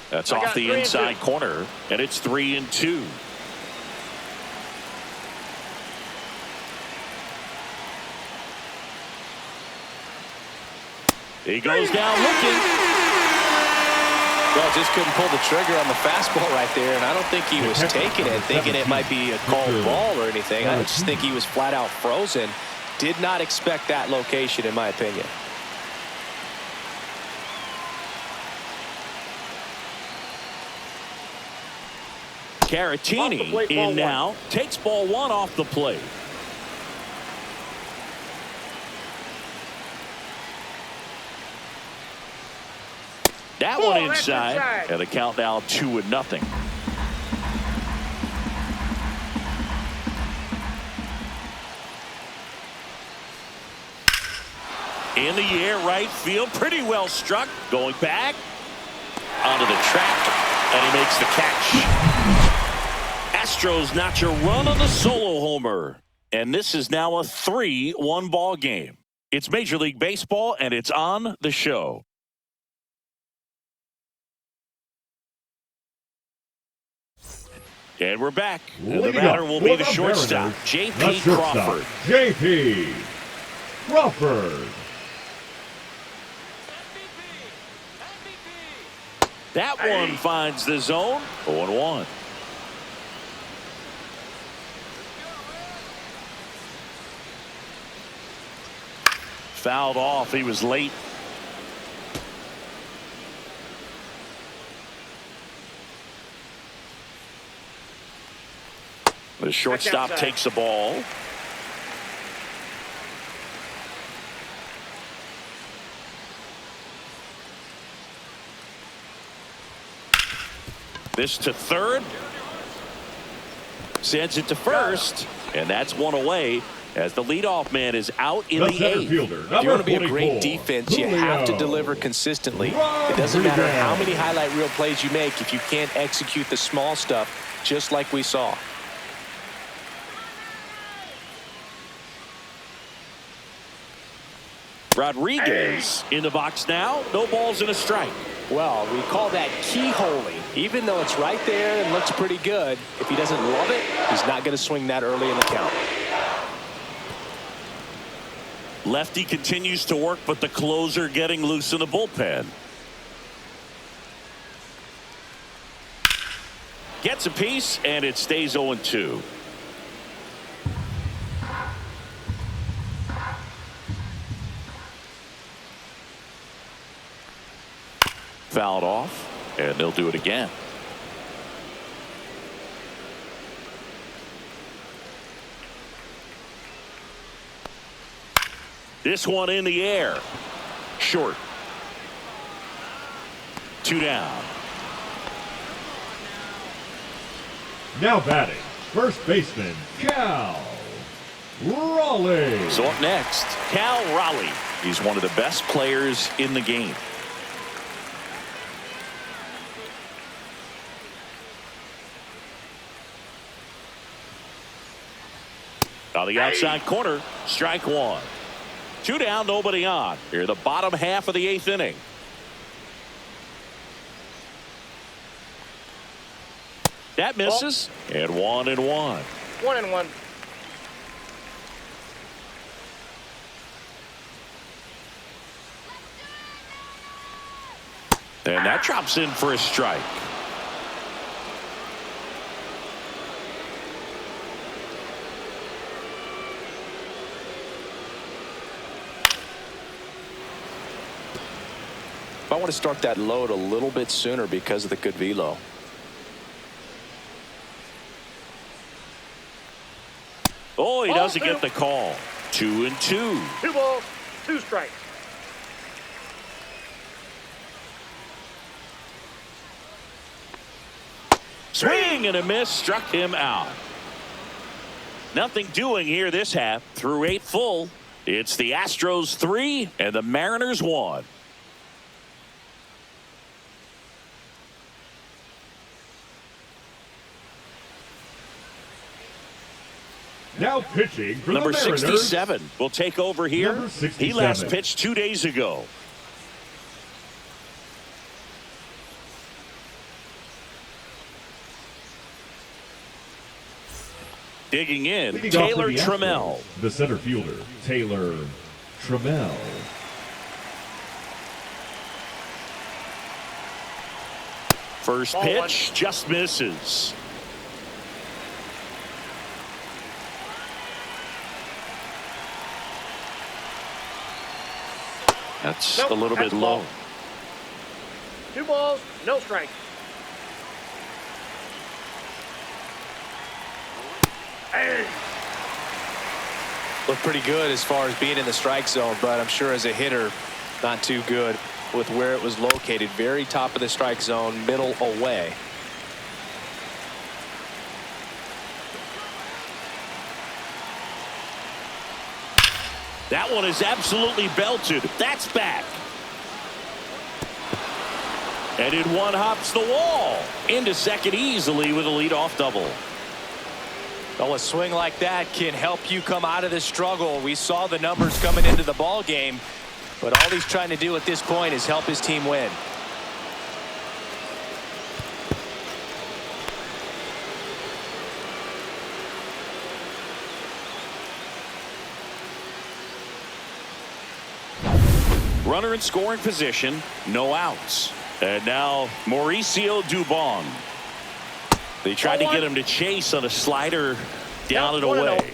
That's off the inside corner, and it's 3-2. He goes down looking. Well, just couldn't pull the trigger on the fastball right there, and I don't think he was taking it, thinking it might be a called ball or anything. I just think he was flat out frozen. Did not expect that location, in my opinion. Caratini in now, takes ball 1 off the plate. That one inside, and the count now 2-0. In the air, right field, pretty well struck. Going back onto the track, and he makes the catch. Astros notch a run on the solo homer, and this is now a 3-1 ball game. It's Major League Baseball, and it's on the show. And we're back. And the batter will be the shortstop, J.P. Crawford. J.P. Crawford. That one finds the zone. 0-1. Fouled off. He was late. The shortstop takes the ball. This to third. Sends it to first. And that's one away as the leadoff man is out in the 8th. If you want to be a great defense, you have to deliver consistently. It doesn't matter how many highlight reel plays you make if you can't execute the small stuff, just like we saw. Rodriguez in the box now. No balls and a strike. Well, we call that keyholing. Even though it's right there and looks pretty good, if he doesn't love it, he's not going to swing that early in the count. Lefty continues to work, but the closer getting loose in the bullpen. Gets a piece, and it stays 0-2. fouled off, and they'll do it again. This one in the air. Short. 2 down. Now batting, first baseman, Cal Raleigh. So up next, Cal Raleigh. He's one of the best players in the game. On the outside corner, strike 1. 2 down, nobody on. Here, the bottom half of the 8th inning. That misses. And 1-1. 1-1. And that drops in for a strike. I want to start that load a little bit sooner because of the good velo. Oh, he doesn't get the call. 2-2. 2 balls, 2 strikes. Swing and a miss, struck him out. Nothing doing here this half. Through 8 full. It's the Astros 3 and the Mariners 1. Now pitching for Number the Mariners. 67 will take over here. Number 67. He last pitched 2 days ago. Digging in, Leading Taylor off for the Trammell. Astros, the center fielder, Taylor Trammell. First Ball pitch just misses. That's Nope, a little that's bit ball. low. 2 balls, no strikes. Hey. Looked pretty good as far as being in the strike zone, but I'm sure as a hitter, not too good with where it was located. Very top of the strike zone, middle away. That one is absolutely belted. That's back. And in one hops the wall. Into second easily with a leadoff double. Well, a swing like that can help you come out of the struggle. We saw the numbers coming into the ball game, but all he's trying to do at this point is help his team win. Runner in scoring position, no outs. And now Mauricio Dubon. They tried to get him to chase on a slider down and away.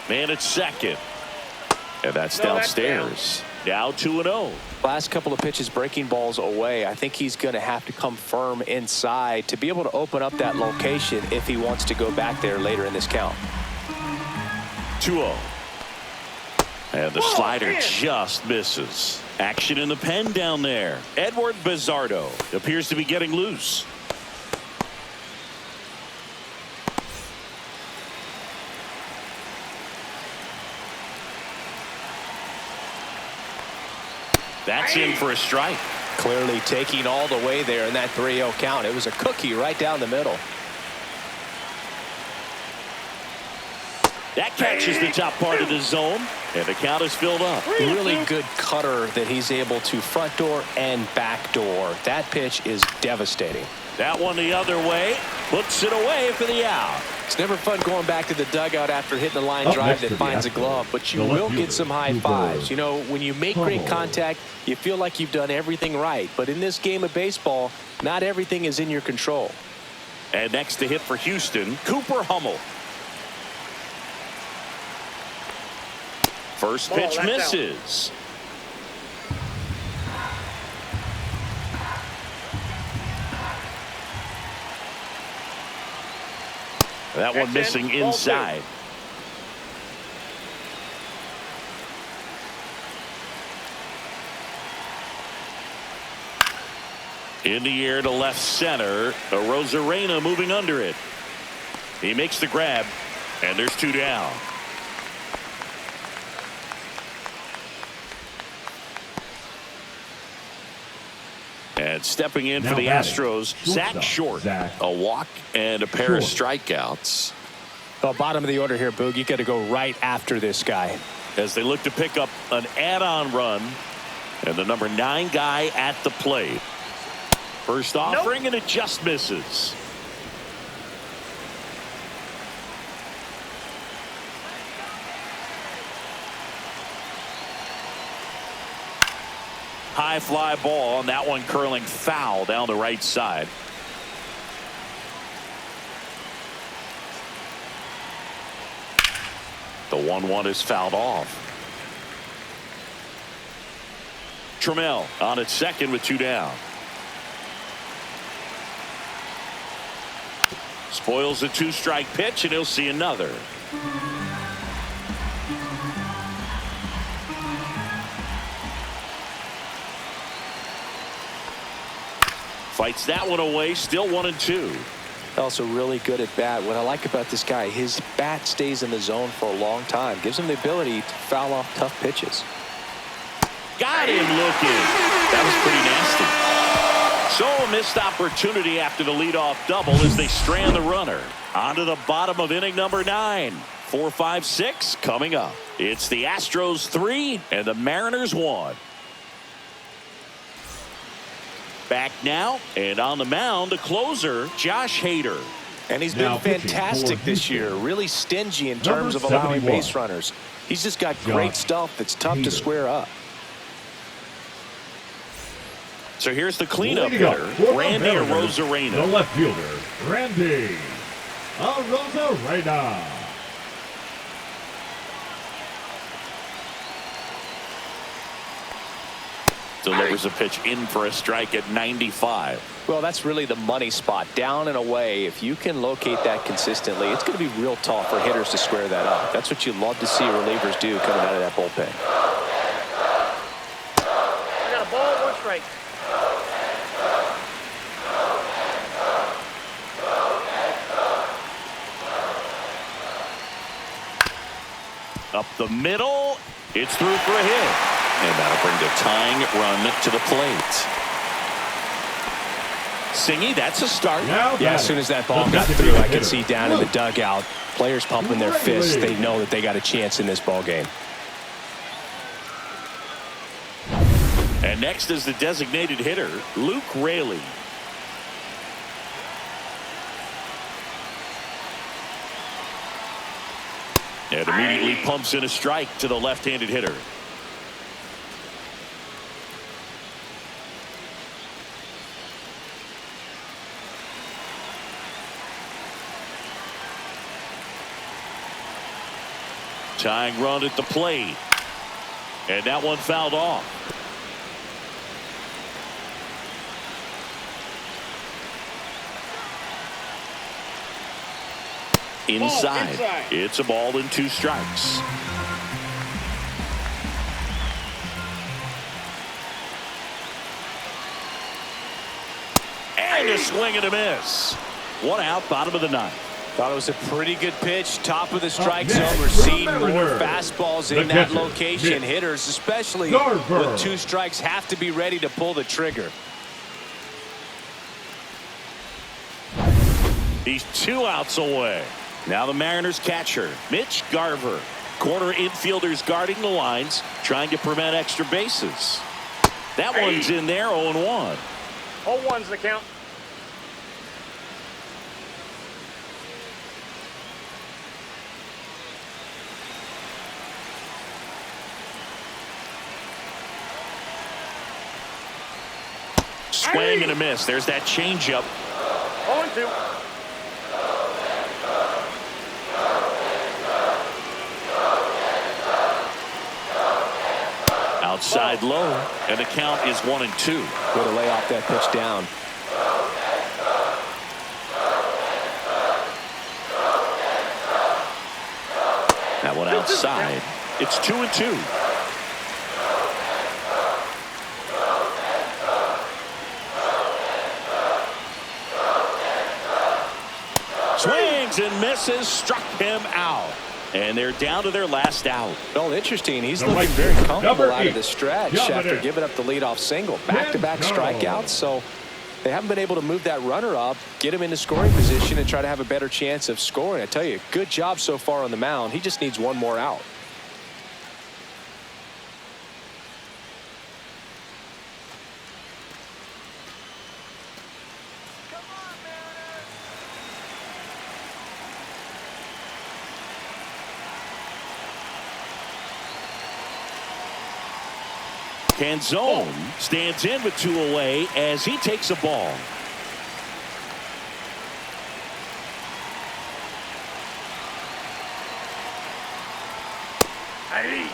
Man at second. And that's downstairs. Now 2-0. Last couple of pitches breaking balls away. I think he's going to have to come firm inside to be able to open up that location if he wants to go back there later in this count. 2-0. And the slider just misses. Action in the pen down there. Edward Bizzardo appears to be getting loose. That's in for a strike. Clearly taking all the way there in that 3-0 count. It was a cookie right down the middle. That catches the top part of the zone, and the count is filled up. Really good cutter that he's able to front door and back door. That pitch is devastating. That one the other way, puts it away for the out. It's never fun going back to the dugout after hitting a line drive that finds a glove, but you will get some high fives. You know, when you make great contact, you feel like you've done everything right. But in this game of baseball, not everything is in your control. And next to hit for Houston, Cooper Hummel. First pitch misses. That one missing inside. In the air to left center. Rosarena moving under it. He makes the grab, and there's 2 down. And stepping in for the Astros, Zach Short. A walk and a pair of strikeouts. Well, bottom of the order here, Boog. You got to go right after this guy. As they look to pick up an add-on run. And the number 9 guy at the plate. First offering, and it just misses. High fly ball, and that one curling foul down the right side. The 1-1 is fouled off. Trammell on at second with 2 down. Spoils a 2-strike pitch, and he'll see another. Fights that one away, still 1-2. Also really good at bat. What I like about this guy, his bat stays in the zone for a long time. Gives him the ability to foul off tough pitches. Got him looking. That was pretty nasty. So a missed opportunity after the leadoff double as they strand the runner. On to the bottom of inning number 9. 4, 5, 6 coming up. It's the Astros 3 and the Mariners 1. Back now, and on the mound, the closer, Josh Hader. And he's been fantastic this year. Really stingy in terms of allowing base runners. He's just got great stuff that's tough to square up. So here's the cleanup hitter, Randy Rosarena. The left fielder, Randy Rosarena. Delivers a pitch in for a strike at 95. Well, that's really the money spot. Down and away. If you can locate that consistently, it's going to be real tough for hitters to square that up. That's what you love to see relievers do coming out of that bullpen. I got a ball, 1 strike. Up the middle. It's through for a hit. And that'll bring the tying run to the plate. Singy, that's a start. Yeah, as soon as that ball got through, I could see down in the dugout, players pumping their fists. They know that they got a chance in this ball game. And next is the designated hitter, Luke Raley. And immediately pumps in a strike to the left-handed hitter. Tying run at the plate. And that one fouled off. Inside. It's a ball and 2 strikes. And a swing and a miss. 1 out, bottom of the 9th. Thought it was a pretty good pitch. Top of the strike zone. We're seeing more fastballs in that location. Hitters, especially with 2 strikes, have to be ready to pull the trigger. He's 2 outs away. Now the Mariners catcher, Mitch Garver. Corner infielders guarding the lines, trying to prevent extra bases. That one's in there, 0-1. 0-1's the count. Swing and a miss. There's that changeup. 0-2. Outside low, and the count is 1-2. Way to lay off that pitch down. That one outside. It's 2-2. Swings and misses, struck him out. And they're down to their last out. Well, interesting. He's looking very comfortable out of the stretch after giving up the leadoff single. Back-to-back strikeouts. So they haven't been able to move that runner up, get him into scoring position, and try to have a better chance of scoring. I tell you, good job so far on the mound. He just needs one more out. Canzone stands in with 2 away as he takes a ball. Hey.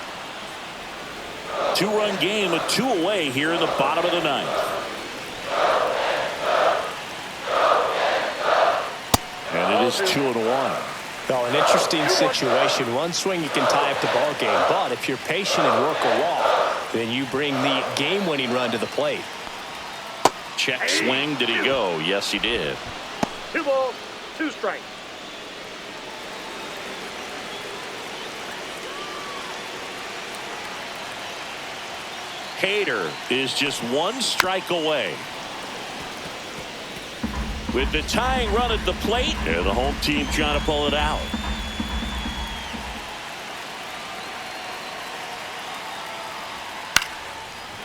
2-run game with 2 away here in the bottom of the 9th. And it is 2-1. Well, an interesting situation. One swing you can tie up the ball game, but if you're patient and work a walk, then you bring the game-winning run to the plate. Check swing. Did he go? Yes, he did. 2 balls, 2 strikes. Hader is just 1 strike away. With the tying run at the plate, and the home team trying to pull it out.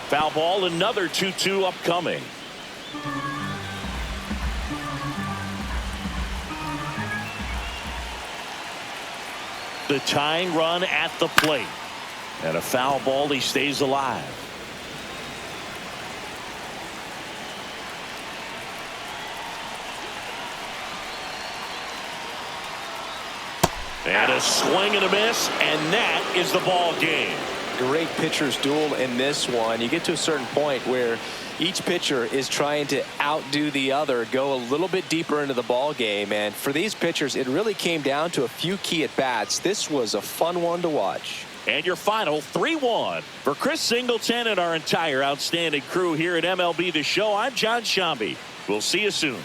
Foul ball, another 2-2 upcoming. The tying run at the plate. And a foul ball, he stays alive. And a swing and a miss, and that is the ball game. Great pitcher's duel in this one. You get to a certain point where each pitcher is trying to outdo the other, go a little bit deeper into the ball game. And for these pitchers, it really came down to a few key at-bats. This was a fun one to watch. And your final 3-1. For Chris Singleton and our entire outstanding crew here at MLB The Show, I'm John Shambi. We'll see you soon.